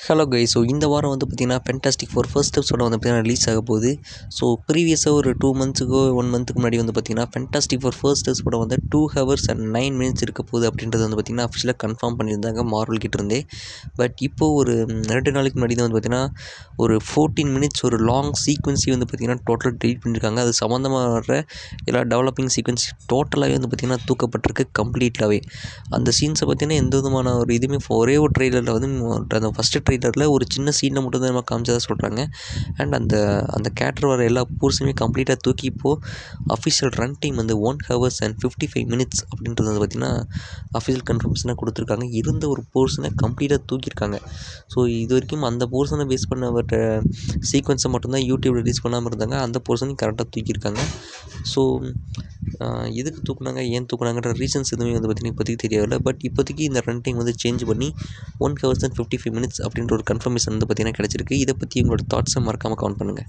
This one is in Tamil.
Hello guys. ஸோ இந்த வாரம் வந்து பார்த்திங்கன்னா ஃபேண்டாஸ்டிக் ஃபோர் ஃபர்ஸ்ட் எபிசோட வந்து பார்த்திங்கன்னா ரிலீஸ் ஆக போகுது. ஸோ ப்ரீவியஸாக ஒரு 2 மந்த்ஸுக்கோ 1 மந்த்துக்கு முன்னாடி வந்து பார்த்திங்கன்னா ஃபேண்டாஸ்டிக் ஃபோர் ஃபர்ஸ்ட் எபிசோட வந்து 2 hours and 9 minutes இருக்க போகுது அப்படின்றது வந்து பார்த்திங்கன்னா அஃபிஷியலாக கன்ஃபார்ம் பண்ணியிருந்தாங்க மார்வல் கிட்ட இருந்தே. பட் இப்போது ஒரு 2 நாளைக்கு முன்னாடி தான் வந்து பார்த்திங்கன்னா ஒரு 14 minutes ஒரு லாங் சீக்வன்ஸையும் வந்து பார்த்திங்கன்னா டோட்டலாக டெலிட் பண்ணியிருக்காங்க. அது சம்மந்தமாக வர எல்லா டெவலப்பிங் சீக்வன்ஸ் டோட்டலாகவே வந்து பார்த்திங்கன்னா தூக்கப்பட்டிருக்கு கம்ப்ளீட்டாகவே. அந்த சீன்ஸை பார்த்திங்கன்னா எந்த விதமான ஒரு இதுவுமே ஒரே ஒரு ட்ரெய்லரில் வந்து அந்த ஃபஸ்ட்டு ட்ரெய்லரில் ஒரு சின்ன சீனை மட்டும் தான் நம்ம காமிச்சதாக சொல்கிறாங்க. அண்ட் அந்த கேரக்டர் வர எல்லா போர்ஸுமே கம்ப்ளீட்டாக தூக்கி இப்போது அஃபிஷியல் ரன் டைம் வந்து 1 hours and 55 minutes அப்படின்றது வந்து பார்த்திங்கன்னா அஃபிஷியல் கன்ஃபர்மேஷனாக கொடுத்துருக்காங்க. இருந்த ஒரு போர்ஷனை கம்ப்ளீட்டாக தூக்கியிருக்காங்க. ஸோ இது வரைக்கும் அந்த போர்ஷனை பேஸ் பண்ணப்பட்ட சீக்வன்ஸை மட்டும்தான் யூடியூப் ரிலீஸ் பண்ணாமல் இருந்தாங்க. அந்த போர்ஷனையும் கரெக்டாக தூக்கியிருக்காங்க. ஸோ எதுக்கு தூக்குனாங்க, ஏன் தூக்குனாங்கன்ற ரீசன்ஸ் எதுவுமே வந்து பார்த்திங்கன்னா இப்போதைக்கு தெரியவில்லை. பட் இப்போதைக்கு இந்த ரன் டைம் வந்து சேஞ்ச் பண்ணி 1 hours and 55 minutes அப்படின்ற ஒரு கன்ஃபர்மேஷன் வந்து பார்த்திங்கன்னா கிடச்சிருக்கு. இதை பற்றி உங்களோட தாட்ஸை மறக்காமல் கமெண்ட் பண்ணுங்கள்.